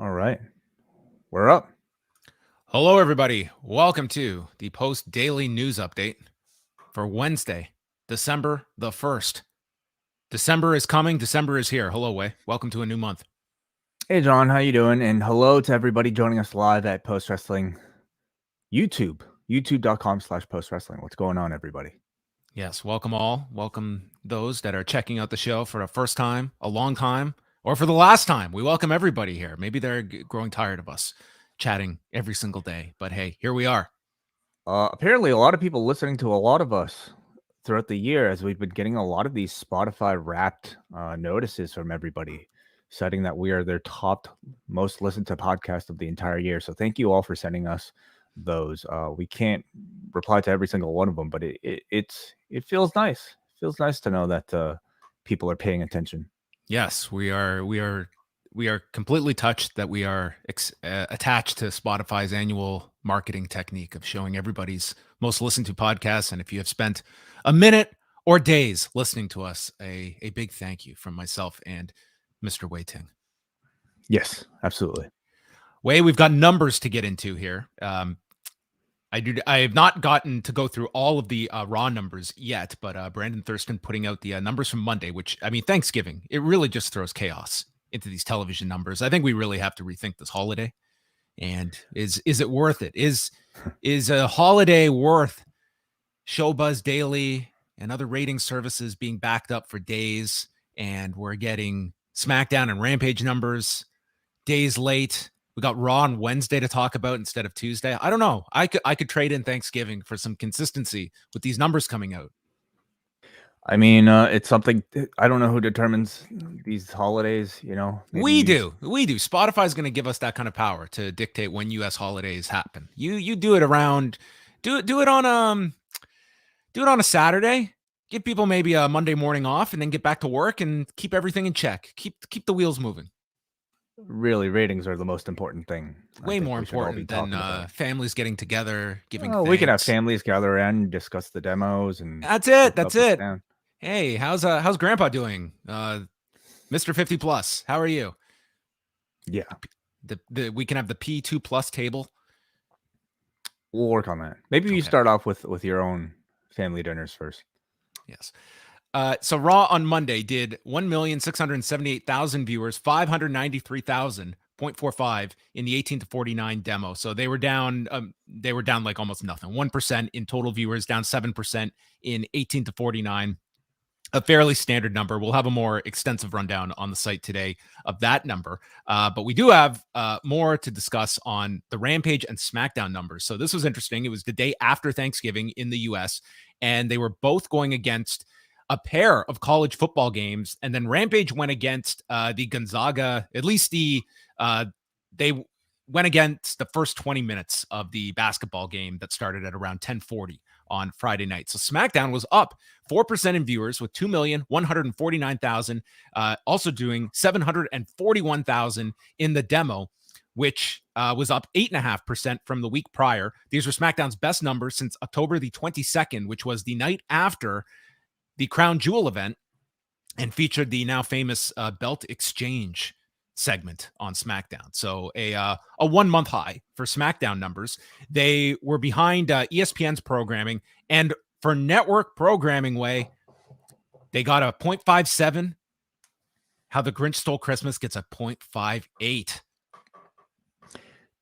All right. We're up. Hello, everybody. Welcome to the Post Daily News Update for Wednesday, December the 1st. December is coming. December is here. Hello, Wai. Welcome to a new month. Hey, John. How you doing? And hello to everybody joining us live at Post Wrestling YouTube. YouTube.com/Post Wrestling. What's going on, everybody? Yes, welcome all. Welcome those that are checking out the show for a first time, a long time, or for the last time. We welcome everybody here. Maybe they're growing tired of us chatting every single day. But hey, here we are. Apparently, a lot of people listening to a lot of us throughout the year, as we've been getting a lot of these Spotify Wrapped notices from everybody, citing that we are their top most listened to podcast of the entire year. So thank you all for sending us those. We can't reply to every single one of them, but it feels nice. It feels nice to know that people are paying attention. Yes, we are completely touched that we are attached to Spotify's annual marketing technique of showing everybody's most listened to podcasts. And if you have spent a minute or days listening to us, a big thank you from myself and Mr. Wai Ting. Yes, absolutely. Wai, we've got numbers to get into here. I have not gotten to go through all of the raw numbers yet, but Brandon Thurston putting out the numbers from Monday, which, I mean, Thanksgiving, it really just throws chaos into these television numbers. I think we really have to rethink this holiday. And is it worth it? Is a holiday worth Showbuzz Daily and other rating services being backed up for days, and we're getting SmackDown and Rampage numbers days late? We got Raw on Wednesday to talk about instead of Tuesday. I don't know. I could trade in Thanksgiving for some consistency with these numbers coming out. I mean, it's something. I don't know who determines these holidays. We do. Spotify's going to give us that kind of power to dictate when U.S. holidays happen. You do it around. Do it on a Saturday. Give people maybe a Monday morning off, and then get back to work and keep everything in check. Keep the wheels moving. Really, ratings are the most important thing. Way more important than families getting together, giving thanks. We can have families gather around and discuss the demos, and that's it. Hey, how's Grandpa doing? Mr. 50 plus, how are you? Yeah, we can have the P2 plus table. We'll work on that. Maybe you start off with your own family dinners first. Yes. So Raw on Monday did 1,678,000 viewers, 593,000.45 in the 18 to 49 demo. So they were down like almost nothing. 1% in total viewers, down 7% in 18 to 49. A fairly standard number. We'll have a more extensive rundown on the site today of that number. But we do have more to discuss on the Rampage and SmackDown numbers. So this was interesting. It was the day after Thanksgiving in the US, and they were both going against a pair of college football games. And then Rampage went against the Gonzaga, at least they went against the first 20 minutes of the basketball game that started at around 10:40 on Friday night. So SmackDown was up 4% in viewers with 2,149,000, also doing 741,000 in the demo, which was up 8.5% from the week prior. These were SmackDown's best numbers since October the 22nd, which was the night after the Crown Jewel event and featured the now famous belt exchange segment on SmackDown. So a 1 month high for SmackDown numbers. They were behind ESPN's programming, and for network programming, Wai, they got a 0.57. How the Grinch Stole Christmas gets a 0.58.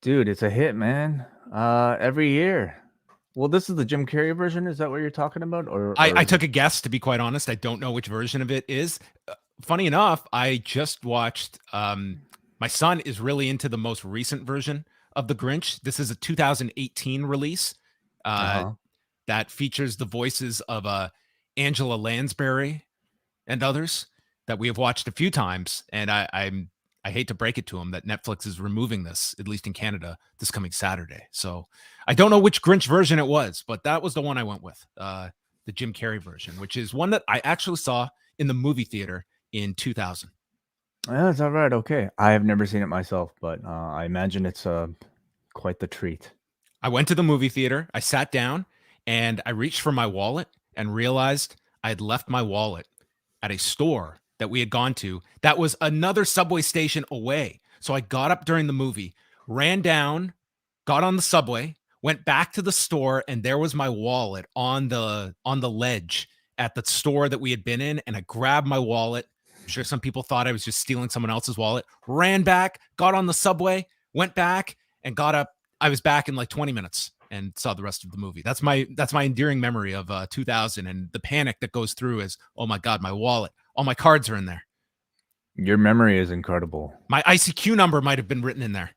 Dude, it's a hit, man. Every year. Well, this is the Jim Carrey version. Is that what you're talking about? Or I took a guess, to be quite honest. I don't know which version of it is. Funny enough, I just watched, my son is really into the most recent version of The Grinch. This is a 2018 release that features the voices of Angela Lansbury and others that we have watched a few times. And I hate to break it to him that Netflix is removing this, at least in Canada, this coming Saturday. So I don't know which Grinch version it was, but that was the one I went with, the Jim Carrey version, which is one that I actually saw in the movie theater in 2000. That's all right. Okay. I have never seen it myself, but I imagine it's quite the treat. I went to the movie theater. I sat down and I reached for my wallet and realized I had left my wallet at a store that we had gone to that was another subway station away. So I got up during the movie, ran down, got on the subway, went back to the store, and there was my wallet on the ledge at the store that we had been in. And I grabbed my wallet. I'm sure some people thought I was just stealing someone else's wallet. Ran back, got on the subway, went back, and got up. I was back in like 20 minutes and saw the rest of the movie. That's my endearing memory of 2000, and the panic that goes through is, oh my God, my wallet, all my cards are in there. Your memory is incredible. My ICQ number might have been written in there.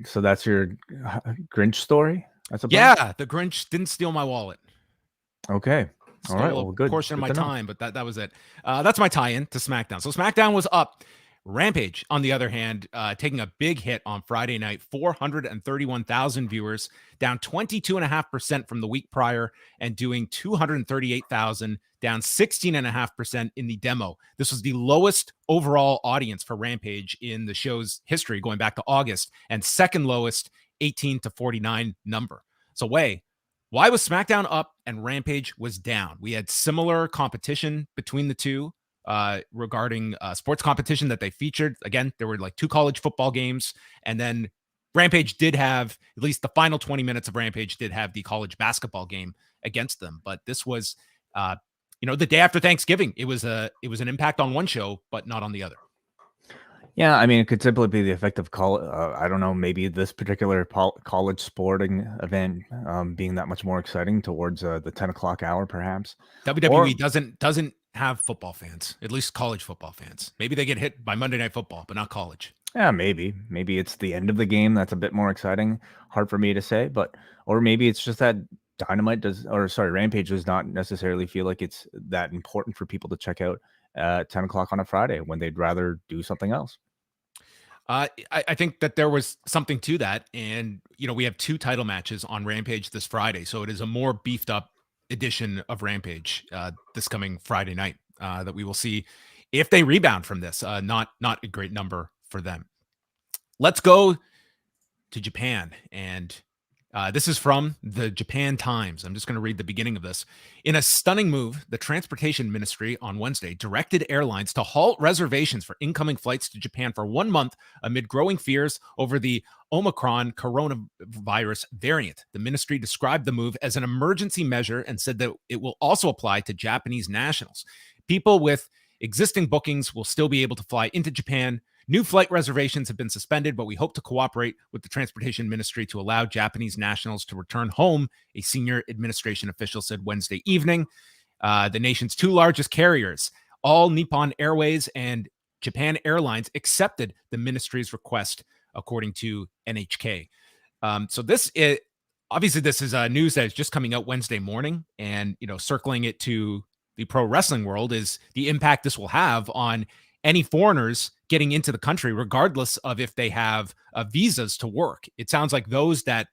So that's your Grinch story? Yeah, the Grinch didn't steal my wallet. Okay. All right. Well, good. Portion of my time, but that was it. That's my tie-in to SmackDown. So SmackDown was up. Rampage, on the other hand, taking a big hit on Friday night, 431,000 viewers, down 22.5% from the week prior, and doing 238,000, down 16.5% in the demo. This was the lowest overall audience for Rampage in the show's history, going back to August, and second lowest 18 to 49 number. So why was SmackDown up and Rampage was down? We had similar competition between the two. Regarding sports competition that they featured. Again, there were like 2 college football games, and then Rampage did have, at least the final 20 minutes of Rampage did have the college basketball game against them. But this was, the day after Thanksgiving. It was an impact on one show, but not on the other. Yeah, I mean, it could simply be the effect of I don't know, maybe this particular college sporting event being that much more exciting towards the 10 o'clock hour, perhaps. WWE doesn't have football fans, at least college football fans. Maybe they get hit by Monday Night Football, but not college. Yeah, maybe it's the end of the game that's a bit more exciting. Hard for me to say, or maybe it's just that Rampage does not necessarily feel like it's that important for people to check out at 10 o'clock on a Friday when they'd rather do something else. I think that there was something to that. And, we have 2 title matches on Rampage this Friday. So it is a more beefed up edition of Rampage this coming Friday night that we will see if they rebound from this. Not a great number for them. Let's go to Japan. And this is from the Japan Times. I'm just going to read the beginning of this. In a stunning move, the Transportation Ministry on Wednesday directed airlines to halt reservations for incoming flights to Japan for 1 month amid growing fears over the Omicron coronavirus variant. The ministry described the move as an emergency measure and said that it will also apply to Japanese nationals. People with existing bookings will still be able to fly into Japan. New flight reservations have been suspended, but we hope to cooperate with the Transportation Ministry to allow Japanese nationals to return home, a senior administration official said Wednesday evening. The nation's 2 largest carriers, All Nippon Airways and Japan Airlines, accepted the ministry's request, according to NHK. So this is news that is just coming out Wednesday morning, and circling it to the pro wrestling world is the impact this will have on any foreigners getting into the country, regardless of if they have visas to work. It sounds like those that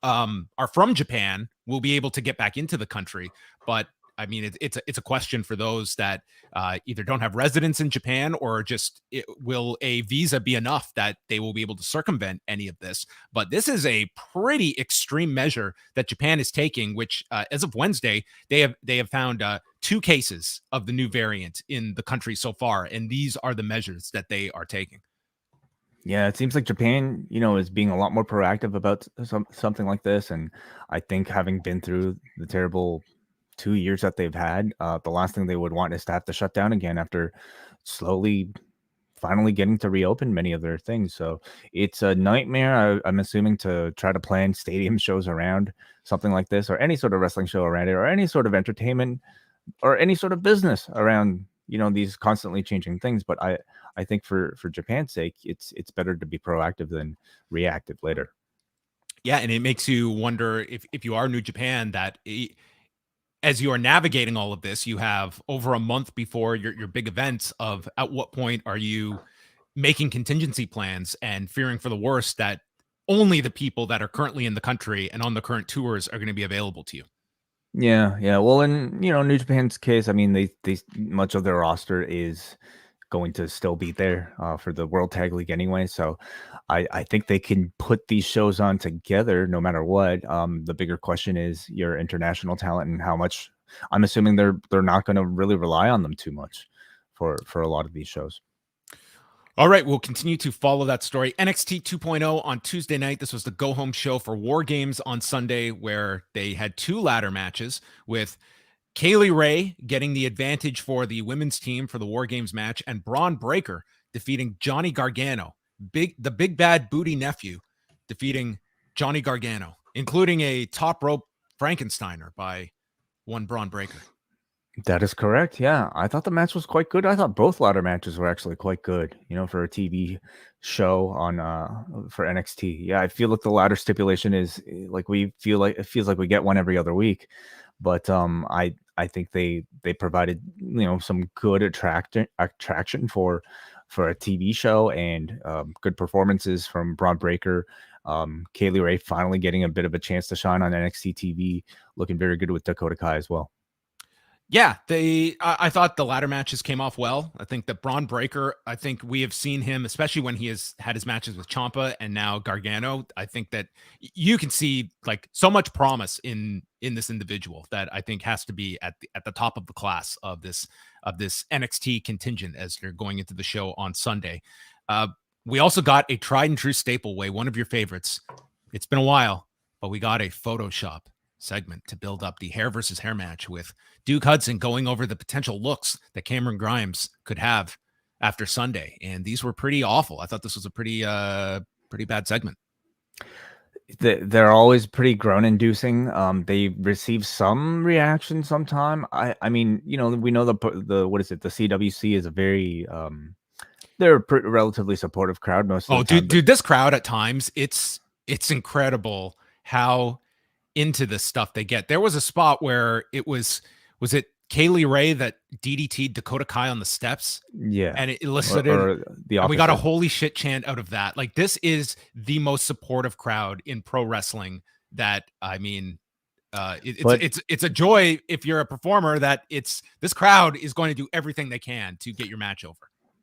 are from Japan will be able to get back into the country, but I mean, it's a question for those that either don't have residence in Japan or just will a visa be enough that they will be able to circumvent any of this. But this is a pretty extreme measure that Japan is taking, which as of Wednesday, they have found 2 cases of the new variant in the country so far. And these are the measures that they are taking. Yeah, it seems like Japan, is being a lot more proactive about something like this. And I think having been through the terrible 2 years that they've had, the last thing they would want is to have to shut down again after finally getting to reopen many of their things. So it's a nightmare, I'm assuming, to try to plan stadium shows around something like this, or any sort of wrestling show around it, or any sort of entertainment, or any sort of business around, these constantly changing things. But I think for Japan's sake, it's better to be proactive than reactive later. Yeah, and it makes you wonder if you are New Japan, that as you are navigating all of this, you have over a month before your big events of at what point are you making contingency plans and fearing for the worst that only the people that are currently in the country and on the current tours are going to be available to you. Yeah. Well, in New Japan's case, I mean, they much of their roster is going to still be there for the World Tag League anyway. So I think they can put these shows on together no matter what. The bigger question is your international talent and how much. I'm assuming they're not going to really rely on them too much for a lot of these shows. All right, we'll continue to follow that story. NXT 2.0 on Tuesday night. This was the go-home show for War Games on Sunday, where they had 2 ladder matches with Kaylee Ray getting the advantage for the women's team for the War Games match, and Braun Breaker defeating Johnny Gargano, the big bad booty nephew, defeating Johnny Gargano, including a top rope Frankensteiner by one Braun Breaker. That is correct. Yeah, I thought the match was quite good. I thought both ladder matches were actually quite good. For a TV show on for NXT. Yeah, I feel like the ladder stipulation is like it feels like we get one every other week, but I think they provided some good attraction for a TV show, and good performances from Braun Breaker. Kaylee Ray finally getting a bit of a chance to shine on NXT TV, looking very good with Dakota Kai as well. Yeah, I thought the ladder matches came off well. I think that Braun Breaker, I think we have seen him, especially when he has had his matches with Ciampa and now Gargano. I think that you can see like so much promise in this individual that I think has to be at the top of the class of this NXT contingent as they're going into the show on Sunday. We also got a tried and true staple way, one of your favorites. It's been a while, but we got a Photoshop segment to build up the hair versus hair match with Duke Hudson going over the potential looks that Cameron Grimes could have after Sunday. And these were pretty awful. I thought this was a pretty bad segment. They're always pretty groan inducing. They receive some reaction sometime. I mean, we know the what is it? The CWC is a very they're a relatively supportive crowd most of the time. Dude, this crowd at times, it's incredible how into this stuff they get. There was a spot where it was it Kaylee Ray that DDT'd Dakota Kai on the steps? Yeah. And it elicited, and we got a holy shit chant out of that. Like, this is the most supportive crowd in pro wrestling that, I mean, it's a joy if you're a performer that this crowd is going to do everything they can to get your match over.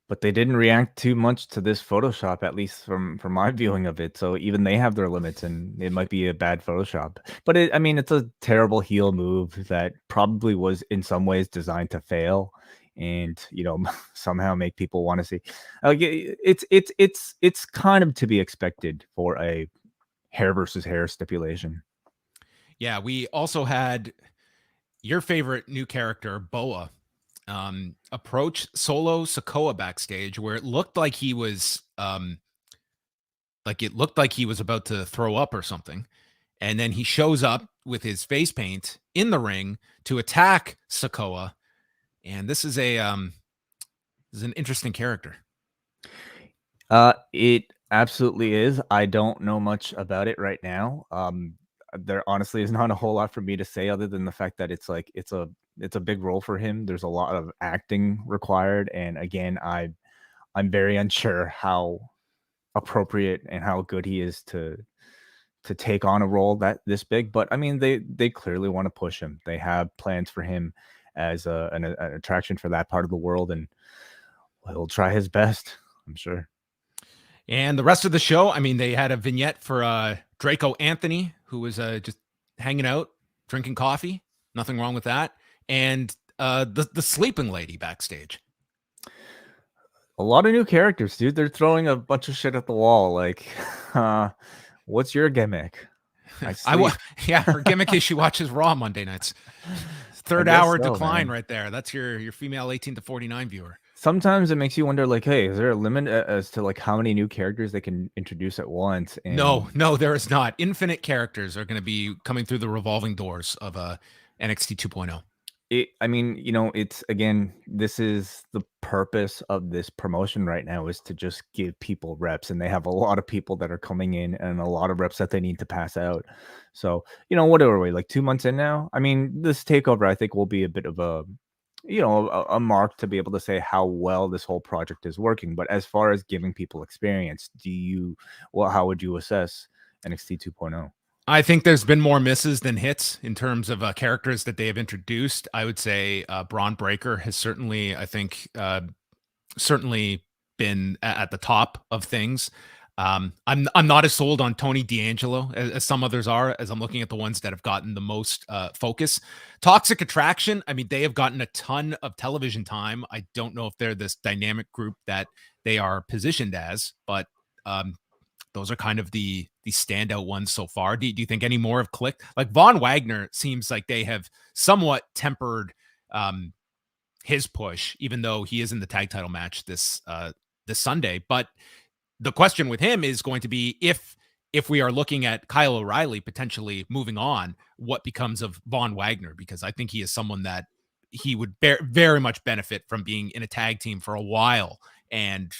But they didn't react too much to this Photoshop, at least from my viewing of it. So even they have their limits, and it might be a bad Photoshop. But it's a terrible heel move that probably was in some ways designed to fail, and somehow make people want to see. Like it's kind of to be expected for a hair versus hair stipulation. Yeah, we also had your favorite new character, Boa, approach Solo Sikoa backstage, where it looked like he was about to throw up or something, and then he shows up with his face paint in the ring to attack Sikoa, and this is an interesting character. It absolutely is. I don't know much about it right now. There honestly is not a whole lot for me to say other than the fact that it's a big role for him. There's a lot of acting required, and again, I'm very unsure how appropriate and how good he is to take on a role this big. But I mean, they clearly want to push him. They have plans for him as an attraction for that part of the world, and he'll try his best, I'm sure. And the rest of the show, I mean, they had a vignette for Draco Anthony, who was just hanging out, drinking coffee. Nothing wrong with that. And the sleeping lady backstage. A lot of new characters, dude. They're throwing a bunch of shit at the wall. Like, what's your gimmick? Her gimmick is she watches Raw Monday nights. Third hour decline, man. Right there. That's your female 18 to 49 viewer. Sometimes it makes you wonder, like, hey, is there a limit as to like how many new characters they can introduce at once? And no, there is not. Infinite characters are going to be coming through the revolving doors of NXT 2.0. It's again, this is the purpose of this promotion right now, is to just give people reps, and they have a lot of people that are coming in and a lot of reps that they need to pass out. So, what are we, like 2 months in now? I mean, this takeover, I think, will be a bit of a mark to be able to say how well this whole project is working. But as far as giving people experience, how would you assess NXT 2.0? I think there's been more misses than hits in terms of characters that they have introduced. I would say Braun Breaker has certainly been at the top of things. I'm not as sold on Tony D'Angelo as some others are, as I'm looking at the ones that have gotten the most focus. Toxic Attraction, I mean, they have gotten a ton of television time. I don't know if they're this dynamic group that they are positioned as, but those are kind of the standout ones so far. Do you think any more have clicked? Like Von Wagner seems like they have somewhat tempered his push, even though he is in the tag title match this Sunday. But the question with him is going to be if we are looking at Kyle O'Reilly potentially moving on, what becomes of Von Wagner? Because I think he is someone that he would very much benefit from being in a tag team for a while and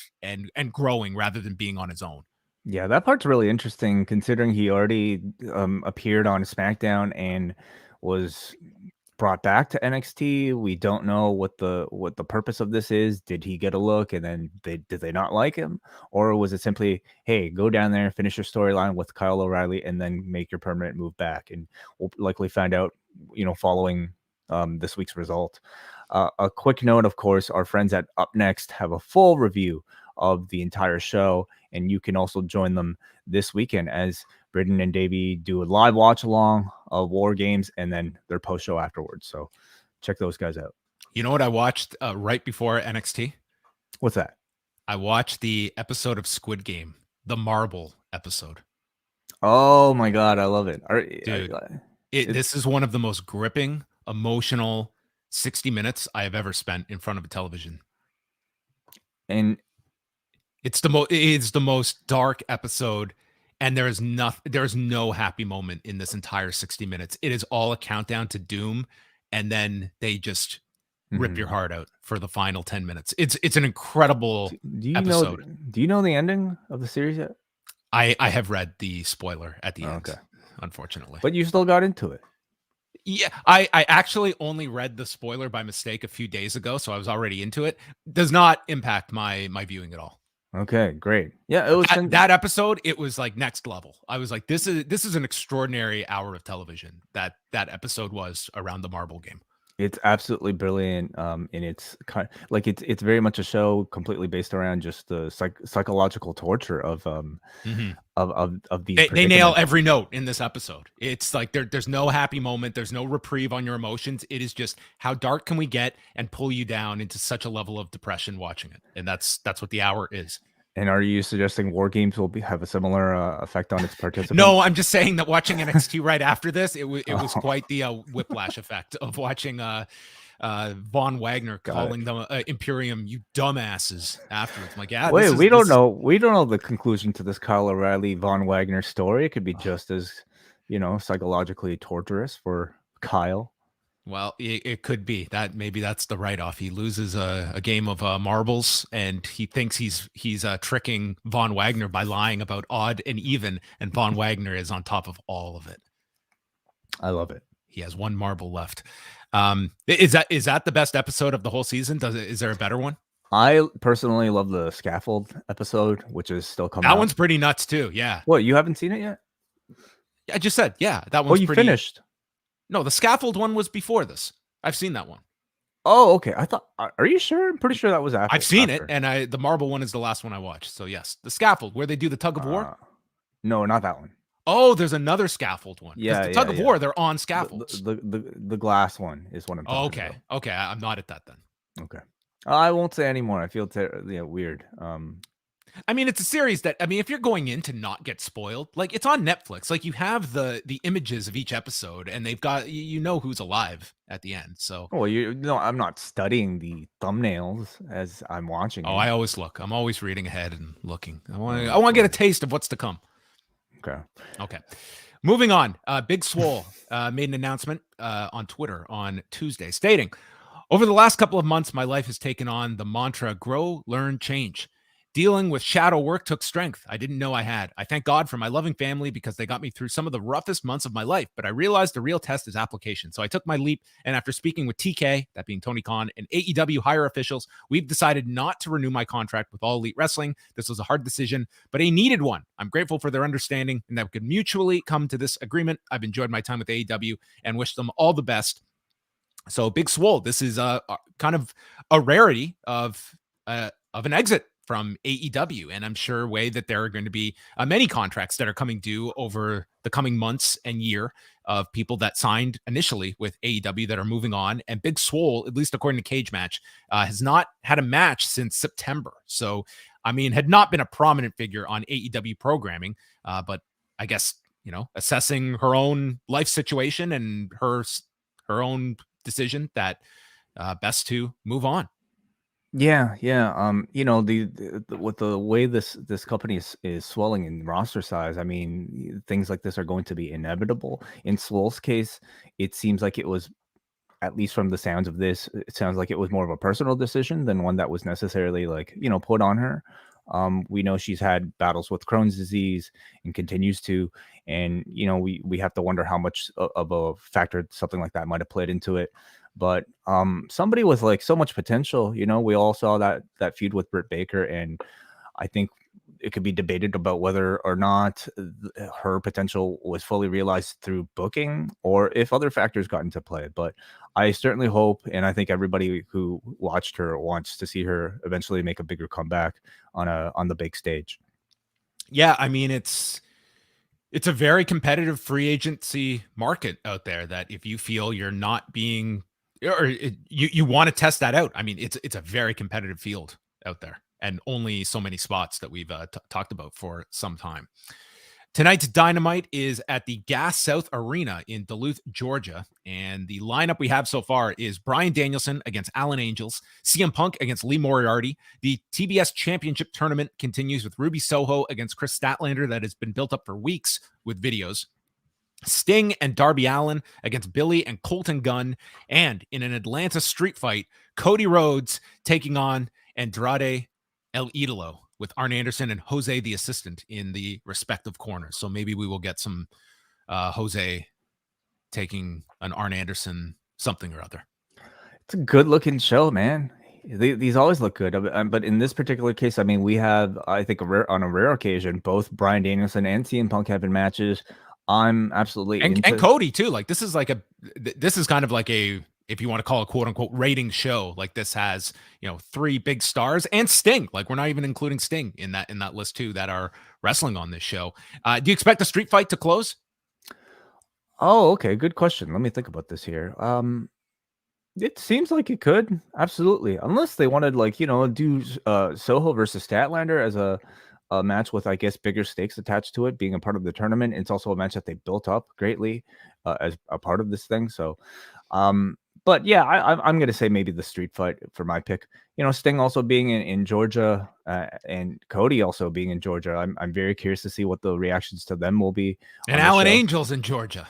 growing rather than being on his own. Yeah, that part's really interesting considering he already appeared on SmackDown and was brought back to NXT. We don't know what the purpose of this is. Did he get a look and then did they not like him? Or was it simply, hey, go down there, finish your storyline with Kyle O'Reilly and then make your permanent move back? And we'll likely find out, following this week's result. A quick note, of course, our friends at Up Next have a full review of the entire show, and you can also join them this weekend as Britton and Davey do a live watch along of War Games and then their post show afterwards. So check those guys out. You know what I watched right before NXT? What's that? I watched the episode of Squid Game, the Marble episode. Oh my God, I love it. Dude, this is one of the most gripping, emotional 60 minutes I have ever spent in front of a television. And it's the most dark episode, and there is no happy moment in this entire 60 minutes. It is all a countdown to doom, and then they just rip your heart out for the final 10 minutes. It's an incredible episode. Do you know the ending of the series yet? I have read the spoiler at the end, unfortunately. But you still got into it. Yeah, I actually only read the spoiler by mistake a few days ago, so I was already into it. Does not impact my viewing at all. Okay, great. Yeah, it was that episode. It was like next level. I was like, this is an extraordinary hour of television that episode was around the Marble Game. It's absolutely brilliant. And it's kind of like it's very much a show completely based around just the psychological torture of these. They nail every note in this episode. It's like there's no happy moment. There's no reprieve on your emotions. It is just how dark can we get and pull you down into such a level of depression watching it. And that's what the hour is. And are you suggesting War Games will have a similar effect on its participants? No, I'm just saying that watching NXT right after this, it was quite the whiplash effect of watching Von Wagner calling them Imperium, you dumbasses. Afterwards, I'm like, yeah. Wait, we don't know the conclusion to this Kyle O'Reilly Von Wagner story. It could be just as psychologically torturous for Kyle. Well, it could be that. Maybe that's the write-off. He loses a game of marbles, and he thinks he's tricking Von Wagner by lying about odd and even, and Von Wagner is on top of all of it. I love it. He has one marble left. Is that the best episode of the whole season? Is there a better one? I personally love the scaffold episode, which is still coming out. That one's pretty nuts too. Yeah. What, you haven't seen it yet? I just said, yeah, that one's finished. No, the scaffold one was before this. I've seen that one. Oh, okay. I thought. Are you sure? I'm pretty sure that was after. I've seen it, and the marble one is the last one I watched. So yes, the scaffold where they do the tug of war. No, not that one. Oh, there's another scaffold one. Yeah, the tug of war, they're on scaffolds. The glass one is what I'm talking about. Okay. I'm not at that then. Okay. I won't say anymore. I feel weird. I mean, it's a series that, if you're going in to not get spoiled, like it's on Netflix, like you have the images of each episode and they've got, who's alive at the end. So, I'm not studying the thumbnails as I'm watching. I always look. I'm always reading ahead and looking. I want to get a taste of what's to come. Okay. Moving on. Big Swole made an announcement on Twitter on Tuesday stating, over the last couple of months, my life has taken on the mantra, grow, learn, change. Dealing with shadow work took strength I didn't know I had. I thank God for my loving family because they got me through some of the roughest months of my life, but I realized the real test is application. So I took my leap, and after speaking with TK, that being Tony Khan, and AEW higher officials, we've decided not to renew my contract with All Elite Wrestling. This was a hard decision, but a needed one. I'm grateful for their understanding and that we could mutually come to this agreement. I've enjoyed my time with AEW and wish them all the best. So Big Swole, this is kind of a rarity of an exit from AEW. And I'm sure, Wai, that there are going to be many contracts that are coming due over the coming months and year of people that signed initially with AEW that are moving on. And Big Swole, at least according to Cage Match, has not had a match since September. So, I mean, had not been a prominent figure on AEW programming, but I guess, assessing her own life situation and her own decision that best to move on. Yeah, yeah. With the way this company is swelling in roster size, I mean, things like this are going to be inevitable. In Swole's case, it seems like it was, at least from the sounds of this, it sounds like it was more of a personal decision than one that was necessarily put on her. We know she's had battles with Crohn's disease and continues to, and we have to wonder how much of a factor something like that might have played into it. But somebody with so much potential, we all saw that feud with Britt Baker, and I think it could be debated about whether or not her potential was fully realized through booking or if other factors got into play. But I certainly hope, and I think everybody who watched her wants to see her eventually make a bigger comeback on the big stage. Yeah, I mean, it's a very competitive free agency market out there, that if you feel you're not being, or you want to test that out. I mean, it's a very competitive field out there, and only so many spots that we've talked about for some time. Tonight's Dynamite is at the Gas South Arena in Duluth, Georgia. And the lineup we have so far is Bryan Danielson against Alan Angels, CM Punk against Lee Moriarty. The TBS Championship Tournament continues with Ruby Soho against Chris Statlander, that has been built up for weeks with videos. Sting and Darby Allin against Billy and Colton Gunn. And in an Atlanta street fight, Cody Rhodes taking on Andrade El Idolo, with Arn Anderson and Jose the Assistant in the respective corners. So maybe we will get some Jose taking an Arn Anderson something or other. It's a good looking show, man. These always look good. But in this particular case, I mean, we have, I think, on a rare occasion, both Bryan Danielson and CM Punk having matches. I'm absolutely and Cody too. This is kind of like a, if you want to call it quote unquote rating show. Like, this has, 3 big stars and Sting. Like, we're not even including Sting in that list too, that are wrestling on this show. Do you expect the street fight to close? Oh, okay. Good question. Let me think about this here. It seems like it could, absolutely, unless they wanted do Soho versus Statlander as a match with, I guess, bigger stakes attached to it, being a part of the tournament. It's also a match that they built up greatly as a part of this thing. So, but yeah, I'm going to say maybe the street fight for my pick. Sting also being in Georgia and Cody also being in Georgia. I'm very curious to see what the reactions to them will be. And Alan Angels in Georgia.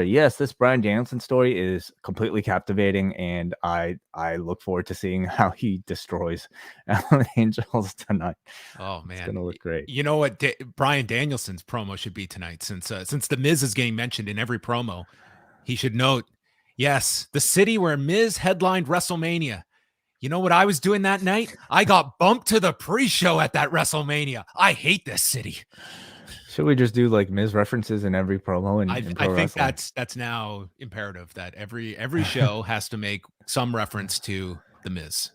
Yes, this Bryan Danielson story is completely captivating, and I look forward to seeing how he destroys Alan Angels tonight. Oh man, it's gonna look great. You know what Bryan Danielson's promo should be tonight, since the Miz is getting mentioned in every promo. He should note, yes, the city where Miz headlined WrestleMania. You know what I was doing that night? I got bumped to the pre-show at that WrestleMania. I hate this city. Should we just do Miz references in every promo? I think that's now imperative, that every show has to make some reference to the Miz.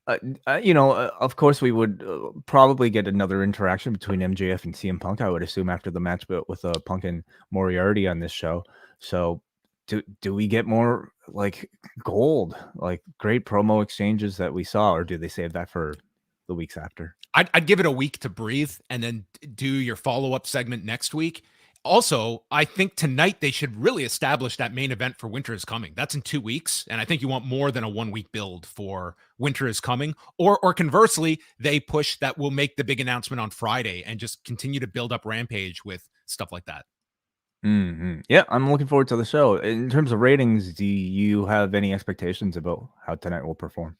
Of course, we would probably get another interaction between MJF and CM Punk, I would assume, after the match with Punk and Moriarty on this show. So do we get more gold, great promo exchanges that we saw, or do they save that for the weeks after? I'd give it a week to breathe and then do your follow-up segment next week. Also, I think tonight they should really establish that main event for Winter is Coming. That's in 2 weeks, and I think you want more than a 1-week build for Winter is Coming. Or conversely, they push that we'll make the big announcement on Friday and just continue to build up Rampage with stuff like that. Mm-hmm. Yeah, I'm looking forward to the show. In terms of ratings, do you have any expectations about how tonight will perform?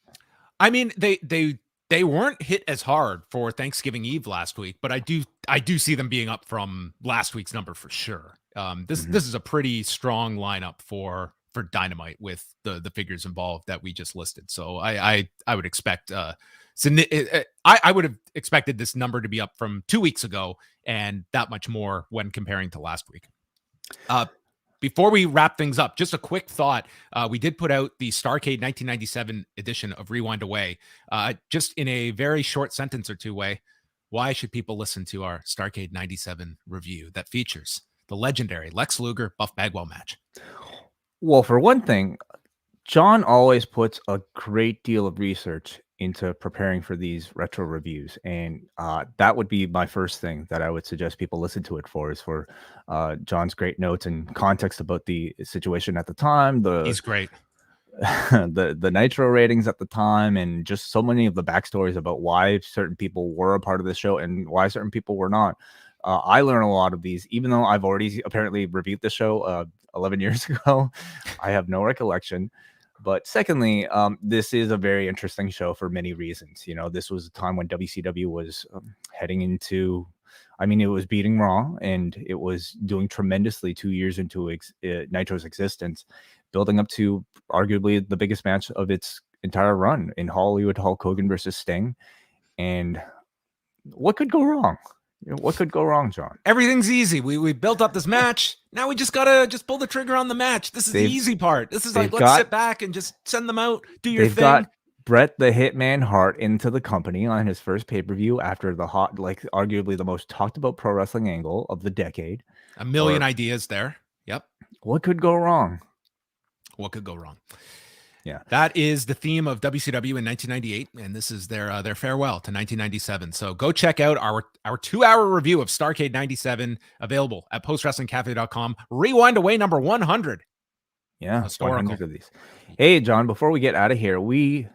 I mean, they weren't hit as hard for Thanksgiving Eve last week, but I do see them being up from last week's number for sure. This is a pretty strong lineup for Dynamite with the figures involved that we just listed. So I would expect I would have expected this number to be up from 2 weeks ago, and that much more when comparing to last week. Before we wrap things up, just a quick thought. We did put out the Starrcade 1997 edition of Rewind Away. Just in a very short sentence or two way, why should people listen to our Starrcade 97 review that features the legendary Lex Luger Buff Bagwell match? Well, for one thing, John always puts a great deal of research into preparing for these retro reviews, and that would be my first thing that I would suggest people listen to it for, is for John's great notes and context about the situation at the time, He's great. the Nitro ratings at the time, and just so many of the backstories about why certain people were a part of the show and why certain people were not. I learned a lot of these, even though I've already apparently reviewed the show 11 years ago. I have no recollection. But secondly, this is a very interesting show for many reasons. You know, this was a time when WCW was heading into, I mean, it was beating Raw, and it was doing tremendously 2 years into Nitro's existence, building up to arguably the biggest match of its entire run in Hollywood, Hulk Hogan versus Sting. And what could go wrong? What could go wrong, John? Everything's easy. We built up this match. Now we just gotta pull the trigger on the match. This is the easy part. This is like, let's sit back and just send them out, do your thing. They've got Bret the Hitman Hart into the company on his first pay-per-view after the arguably the most talked about pro wrestling angle of the decade. A million ideas there. Yep. What could go wrong? What could go wrong? Yeah, that is the theme of WCW in 1998, and this is their farewell to 1997. So go check out our 2-hour review of Starrcade 97, available at postwrestlingcafe.com. Rewind Away number 100. Yeah, 100 of these. Hey, John, before we get out of here, we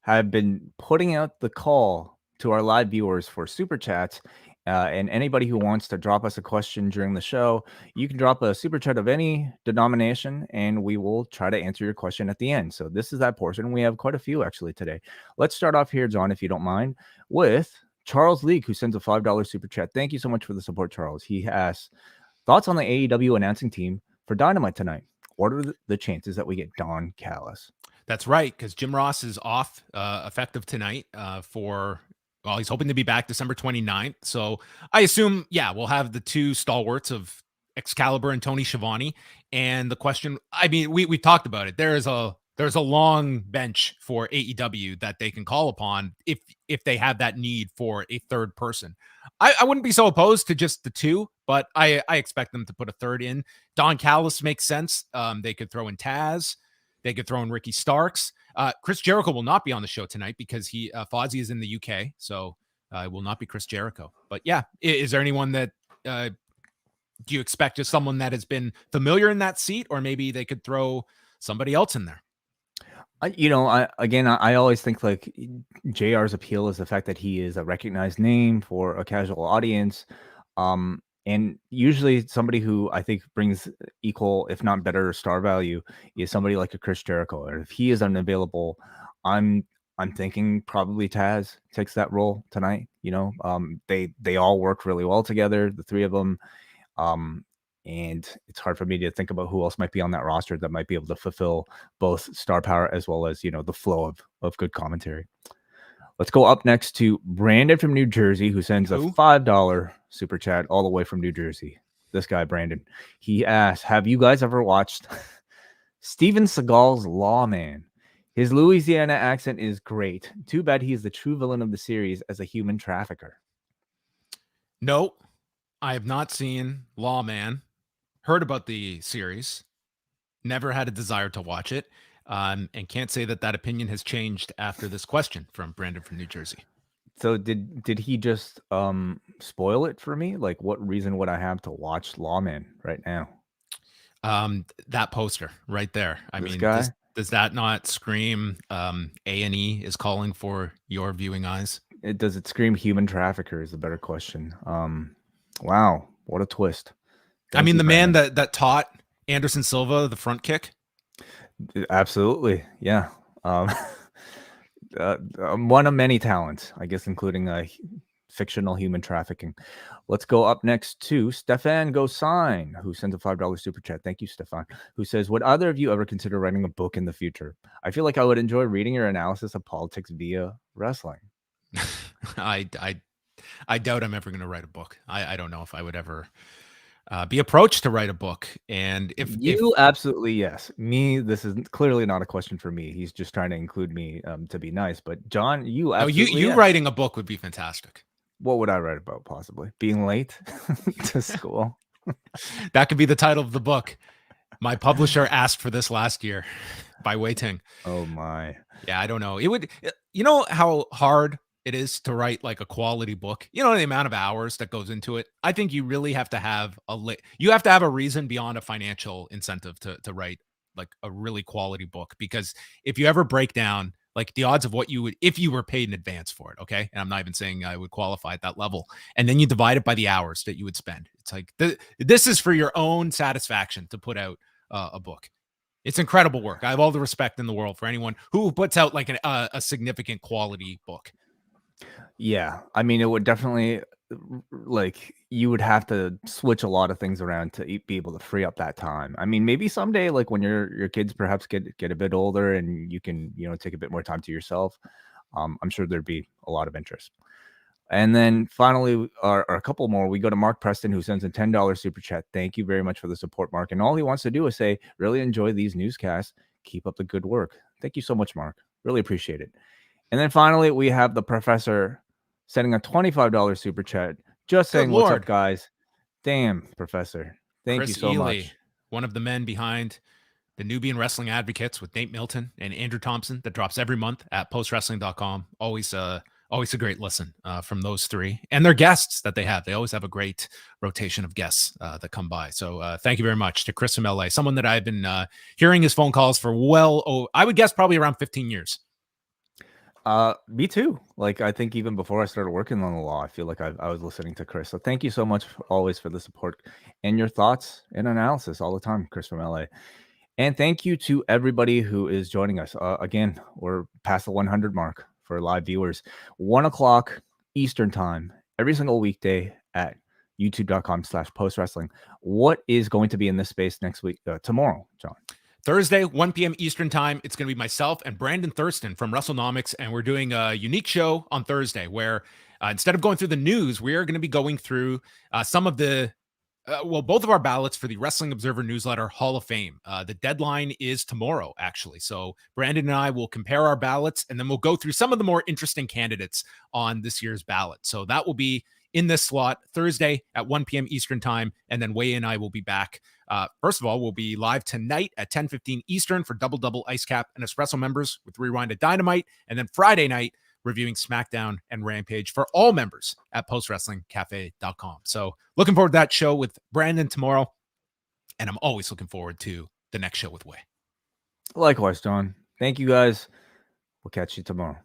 have been putting out the call to our live viewers for super chats. And anybody who wants to drop us a question during the show, you can drop a super chat of any denomination, and we will try to answer your question at the end. So this is that portion. We have quite a few actually today. Let's start off here, John, if you don't mind, with Charles Leake, who sends a $5 super chat. Thank you so much for the support, Charles. He asks, thoughts on the AEW announcing team for Dynamite tonight? What are the chances that we get Don Callis? That's right, because Jim Ross is off effective tonight for... Well, he's hoping to be back December 29th. So I assume, yeah, we'll have the two stalwarts of Excalibur and Tony Schiavone. And the question, I mean, we talked about it. There's a long bench for AEW that they can call upon if they have that need for a third person. I wouldn't be so opposed to just the two, but I expect them to put a third in. Don Callis makes sense. They could throw in Taz. They could throw in Ricky Starks. Chris Jericho will not be on the show tonight because Fozzy is in the UK, so it will not be Chris Jericho. But yeah, is there anyone that do you expect just someone that has been familiar in that seat, or maybe they could throw somebody else in there? I always think like JR's appeal is the fact that he is a recognized name for a casual audience. And usually somebody who I think brings equal, if not better, star value is somebody like a Chris Jericho. Or if he is unavailable, I'm thinking probably Taz takes that role tonight. They all work really well together, the three of them. And it's hard for me to think about who else might be on that roster that might be able to fulfill both star power as well as, the flow of good commentary. Let's go up next to Brandon from New Jersey, who sends a $5 super chat all the way from New Jersey. This guy, Brandon, he asks, have you guys ever watched Steven Seagal's Lawman? His Louisiana accent is great. Too bad he's the true villain of the series as a human trafficker. No, I have not seen Lawman. Heard about the series. Never had a desire to watch it. And can't say that opinion has changed after this question from Brandon from New Jersey. So did he just spoil it for me? Like, what reason would I have to watch Lawman right now? That poster right there. Does that not scream A&E is calling for your viewing eyes? Does it scream human trafficker is the better question. Wow, what a twist. Thank you, the man that taught Anderson Silva the front kick. Absolutely. Yeah. One of many talents, I guess, including fictional human trafficking. Let's go up next to Stefan Gosign, who sends a $5 super chat. Thank you, Stefan, who says, would either of you ever consider writing a book in the future? I feel like I would enjoy reading your analysis of politics via wrestling. I doubt I'm ever going to write a book. I don't know if I would ever be approached to write a book. And if absolutely, yes. Me, this is clearly not a question for me. He's just trying to include me to be nice. But John, you no, absolutely you yes. writing a book would be fantastic. What would I write about? Possibly being late to school. That could be the title of the book. My publisher asked for this last year by Wai Ting. Oh my. Yeah, I don't know. It would, you know how hard it is to write like a quality book. You know the amount of hours that goes into it. I think you really have to have you have to have a reason beyond a financial incentive to write like a really quality book, because if you ever break down like the odds of what you would, if you were paid in advance for it, okay, and I'm not even saying I would qualify at that level, and then you divide it by the hours that you would spend, it's like this is for your own satisfaction to put out a book. It's incredible work. I have all the respect in the world for anyone who puts out like a significant quality book. Yeah, I mean, it would definitely, like, you would have to switch a lot of things around to be able to free up that time. I mean, maybe someday, like when your kids perhaps get a bit older and you can, take a bit more time to yourself. I'm sure there'd be a lot of interest. And then finally, or a couple more, we go to Mark Preston, who sends a $10 super chat. Thank you very much for the support, Mark. And all he wants to do is say, really enjoy these newscasts. Keep up the good work. Thank you so much, Mark. Really appreciate it. And then finally, we have the professor sending a $25 super chat, just saying, what's up, guys? Damn, professor. Thank you so much. One of the men behind the Nubian Wrestling Advocates with Nate Milton and Andrew Thompson that drops every month at postwrestling.com. Always a great listen from those three and their guests that they have. They always have a great rotation of guests that come by. So thank you very much to Chris from LA, someone that I've been hearing his phone calls for I would guess probably around 15 years. Me too. Like, I think even before I started working on the law, I feel like I was listening to Chris. So thank you so much always for the support and your thoughts and analysis all the time, Chris from LA. And thank you to everybody who is joining us. Again, we're past the 100 mark for live viewers. 1 o'clock Eastern time, every single weekday at youtube.com/postwrestling. What is going to be in this space next week, tomorrow, John? Thursday, 1 p.m. Eastern time. It's going to be myself and Brandon Thurston from WrestleNomics, and we're doing a unique show on Thursday where instead of going through the news, we are going to be going through some of the both of our ballots for the Wrestling Observer Newsletter Hall of Fame. The deadline is tomorrow, actually. So Brandon and I will compare our ballots, and then we'll go through some of the more interesting candidates on this year's ballot. So that will be in this slot Thursday at 1 p.m. Eastern time, and then Wai and I will be back. First of all, we'll be live tonight at 10:15 Eastern for Double Ice Cap and Espresso members with Rewind to Dynamite, and then Friday night reviewing SmackDown and Rampage for all members at postwrestlingcafe.com. So looking forward to that show with Brandon tomorrow, and I'm always looking forward to the next show with Wai. Likewise, John. Thank you, guys. We'll catch you tomorrow.